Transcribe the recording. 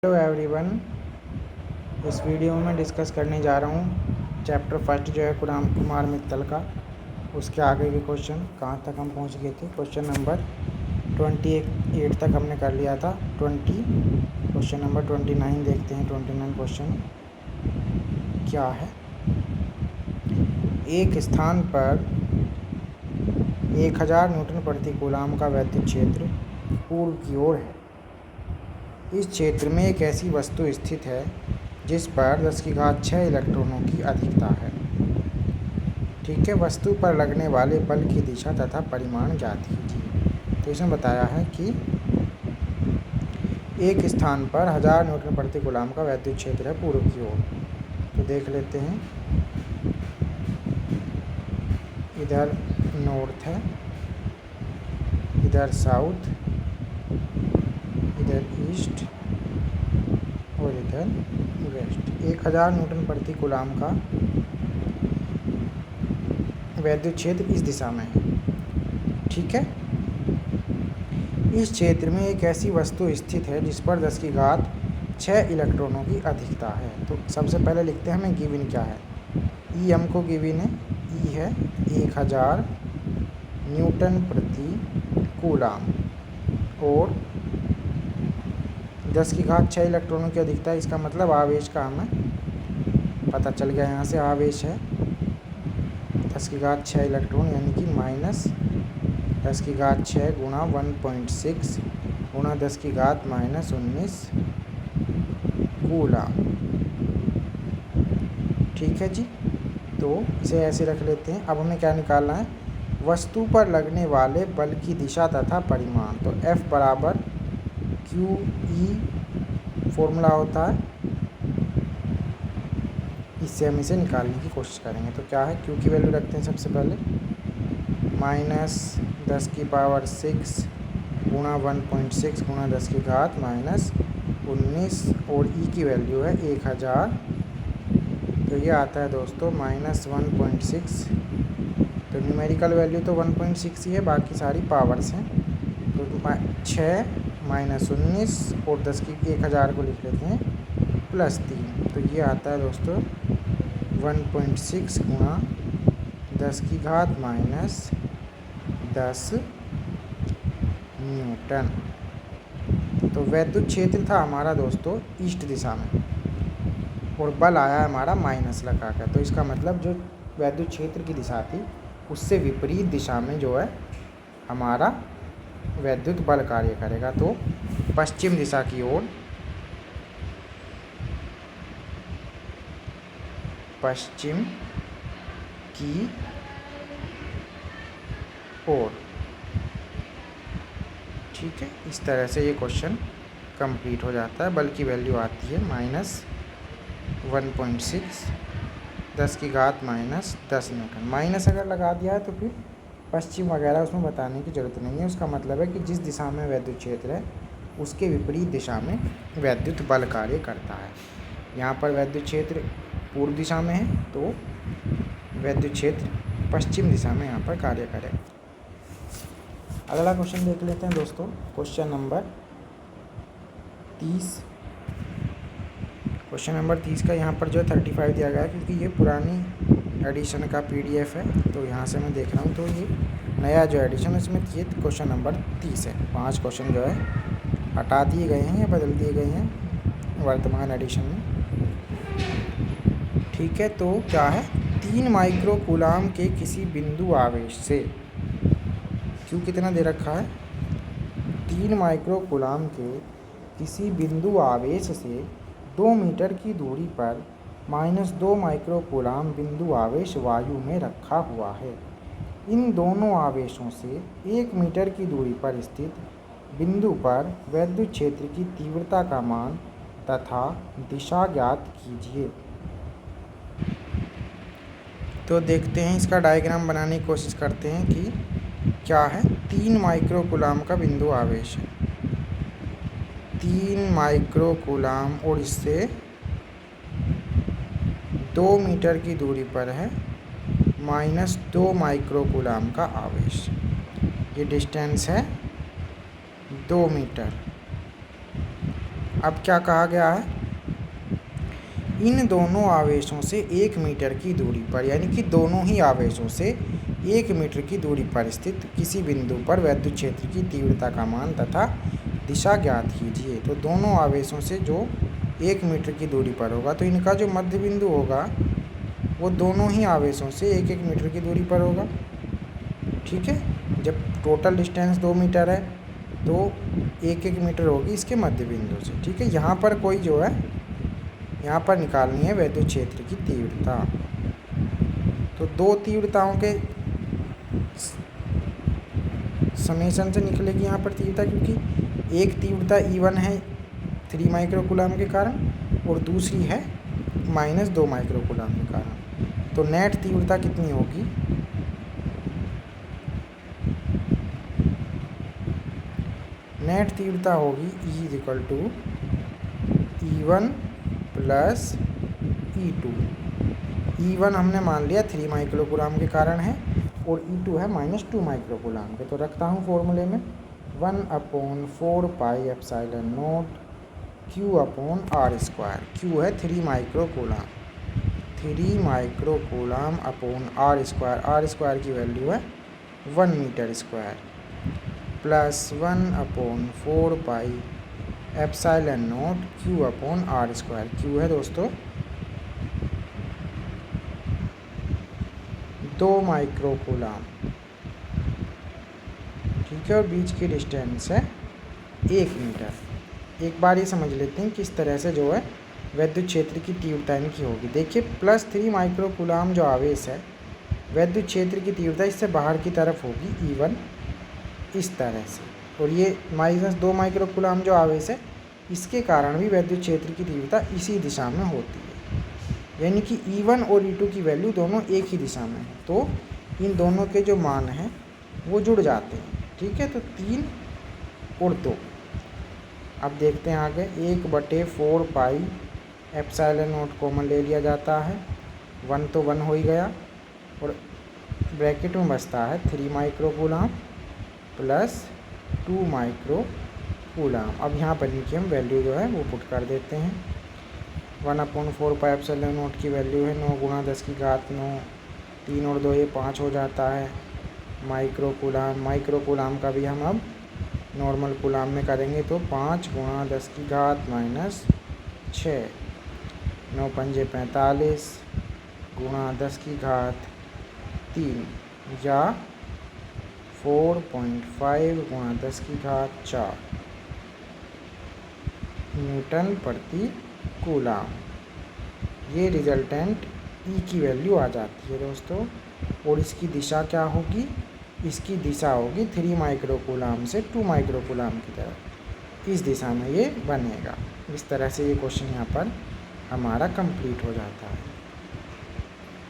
Hello everyone, इस video में मैं डिस्कस करने जा रहा हूँ चैप्टर फर्स्ट जो है कुमार मित्तल का। उसके आगे के क्वेश्चन कहाँ तक हम पहुँच गए थे। क्वेश्चन नंबर 28 तक हमने कर लिया था। क्वेश्चन नंबर 29 देखते हैं। 29 क्वेश्चन क्या है। एक स्थान पर 1000 न्यूटन प्रति कूलाम का वैद्युत क्षेत्र पूर्व की ओर है। इस क्षेत्र में एक ऐसी वस्तु स्थित है जिस पर 10⁶ इलेक्ट्रॉनों की अधिकता है। ठीक है, वस्तु पर लगने वाले बल की दिशा तथा परिमाण ज्ञात कीजिए। तो इसमें बताया है कि एक स्थान पर 1000 न्यूटन प्रति कूलाम का वैद्युत क्षेत्र है पूर्व की ओर। तो देख लेते हैं। इधर नॉर्थ है, इधर साउथ, इधर ईस्ट और इधर वेस्ट। 1000 न्यूटन प्रति कूलाम का वैद्युत क्षेत्र इस दिशा में है। ठीक है, इस क्षेत्र में एक ऐसी वस्तु स्थित है जिस पर 10⁶ इलेक्ट्रॉनों की अधिकता है। तो सबसे पहले लिखते हैं हमें गिवन क्या है। ई हमको गिवन है, ई है 1000 न्यूटन प्रति कूलाम और 10⁶ इलेक्ट्रॉनों की अधिकता है। इसका मतलब आवेश का हमें पता चल गया। यहाँ से आवेश है 10⁶ इलेक्ट्रॉन, यानी कि माइनस 10⁶ गुणा 1.6 गुणा 10⁻⁻19 कूलाम। ठीक है जी, तो इसे ऐसे रख लेते हैं। अब हमें क्या निकालना है, वस्तु पर लगने वाले बल की दिशा तथा परिमाण। तो F बराबर QE फॉर्मूला होता है, इससे हम इसे निकालने की कोशिश करेंगे। तो क्या है, Q की वैल्यू रखते हैं सबसे पहले -10⁻6 गुणा 1.6 गुणा 10⁻⁻19 और E की वैल्यू है 1000। तो ये आता है दोस्तों -1.6। तो न्यूमेरिकल वैल्यू तो 1.6 ही है, बाकी सारी पावर्स हैं। तो 6 -19 और 10⁻1000 को लिख लेते हैं +3। तो ये आता है दोस्तों 1.6 गुणा 10⁻10 न्यूटन। तो वैद्युत क्षेत्र था हमारा दोस्तों ईस्ट दिशा में और बल आया हमारा माइनस लगा कर। तो इसका मतलब जो वैद्युत क्षेत्र की दिशा थी उससे विपरीत दिशा में जो है हमारा वैद्युत बल कार्य करेगा। तो पश्चिम दिशा की ओर, पश्चिम की ओर। ठीक है, इस तरह से ये क्वेश्चन कंप्लीट हो जाता है। बल की वैल्यू आती है -1.6 10⁻10 न्यूटन। माइनस अगर लगा दिया है तो फिर पश्चिम वगैरह उसमें बताने की ज़रूरत नहीं है। उसका मतलब है कि जिस दिशा में वैद्युत क्षेत्र है उसके विपरीत दिशा में वैद्युत बल कार्य करता है। यहाँ पर वैद्युत क्षेत्र पूर्व दिशा में है तो वैद्युत क्षेत्र पश्चिम दिशा में यहाँ पर कार्य करेगा। अगला क्वेश्चन देख लेते हैं दोस्तों। Question number 30। क्वेश्चन नंबर 30 का यहाँ पर जो है 35 दिया गया है, क्योंकि ये पुरानी एडिशन का PDF है। तो यहाँ से मैं देख रहा हूँ, तो ये नया जो एडिशन इसमें ये क्वेश्चन नंबर 30 है। 5 क्वेश्चन जो है हटा दिए गए हैं या बदल दिए गए हैं वर्तमान एडिशन में। ठीक है, तो क्या है, 3 माइक्रो कूलाम के किसी बिंदु आवेश से, क्यों कितना दे रखा है, 3 माइक्रो कूलाम के किसी बिंदु आवेश से 2 मीटर की दूरी पर -2 माइक्रो कूलाम बिंदु आवेश वायु में रखा हुआ है। इन दोनों आवेशों से 1 मीटर की दूरी पर स्थित बिंदु पर वैद्युत क्षेत्र की तीव्रता का मान तथा दिशा ज्ञात कीजिए। तो देखते हैं, इसका डायग्राम बनाने की कोशिश करते हैं कि क्या है। 3 माइक्रो कूलाम का बिंदु आवेश है, 3 माइक्रो कूलाम और इससे 2 मीटर की दूरी पर है -2 माइक्रो कूलाम का आवेश। ये डिस्टेंस है 2 मीटर। अब क्या कहा गया है, इन दोनों आवेशों से 1 मीटर की दूरी पर, यानी कि दोनों ही आवेशों से 1 मीटर की दूरी पर स्थित किसी बिंदु पर विद्युत क्षेत्र की तीव्रता का मान तथा दिशा ज्ञात कीजिए। तो दोनों आवेशों से जो 1 मीटर की दूरी पर होगा, तो इनका जो मध्य बिंदु होगा वो दोनों ही आवेशों से 1-1 मीटर की दूरी पर होगा। ठीक है, जब टोटल डिस्टेंस 2 मीटर है तो 1-1 मीटर होगी इसके मध्य बिंदु से। ठीक है, यहाँ पर कोई जो है, यहाँ पर निकालनी है विद्युत क्षेत्र की तीव्रता। तो दो तीव्रताओं के समेशन से निकलेगी यहाँ पर तीव्रता, क्योंकि एक तीव्रता E1 है 3 माइक्रोकूलाम के कारण और दूसरी है -2 माइक्रोकूलाम के कारण। तो नेट तीव्रता कितनी होगी, नेट तीव्रता होगी E E1 plus E2। E1 हमने मान लिया 3 माइक्रोकूलाम के कारण है और E2 है -2 माइक्रोकूलाम के। तो रखता हूँ फॉर्मूले में 1/4 pi epsilon naught Q/r²। Q है 3 माइक्रोकूलाम, 3 माइक्रोकूलाम अपॉन r² की वैल्यू है 1 metre square, plus 1/4 pi epsilon naught Q/r²। Q है दोस्तों 2 माइक्रोकूलाम। ठीक है, और बीच की डिस्टेंस है 1 मीटर। एक बार ये समझ लेते हैं किस तरह से जो है विद्युत क्षेत्र की तीव्रता इनकी होगी। देखिए +3 माइक्रोकूलाम जो आवेश है, विद्युत क्षेत्र की तीव्रता इससे बाहर की तरफ होगी E1 इस तरह से, और ये -2 माइक्रोकूलाम जो आवेश है इसके कारण भी विद्युत क्षेत्र की तीव्रता इसी दिशा में होती है, यानी कि E1 और E2 की वैल्यू दोनों एक ही दिशा में है। तो इन दोनों के जो मान हैं वो जुड़ जाते हैं। ठीक है, तो 3 और 2। अब देखते हैं आगे, 1/4 पाई एप्सिलॉन नॉट कॉमन ले लिया जाता है, 1 तो 1 हो ही गया, और ब्रैकेट में बचता है 3 माइक्रोकूलाम प्लस 2 माइक्रोकूलाम। अब यहाँ पर नीचे हम वैल्यू जो है वो पुट कर देते हैं। 1/4 पाई एप्सिलॉन नॉट की वैल्यू है 9 × 10⁹, 3 और 2 ये 5 हो जाता है माइक्रोकूलाम। माइक्रोकूलाम का भी हम अब नॉर्मल कूलाम में करेंगे, तो 5 × 10⁻⁶, 9 × 45 × 10⁻³ या 4.5 × 10⁴ न्यूटन प्रति कूलाम। ये रिजल्टेंट E की वैल्यू आ जाती है दोस्तों। और इसकी दिशा क्या होगी, इसकी दिशा होगी 3 माइक्रोकूलाम से 2 माइक्रोकूलाम की तरफ, इस दिशा में ये बनेगा। इस तरह से ये क्वेश्चन यहाँ पर हमारा कंप्लीट हो जाता है।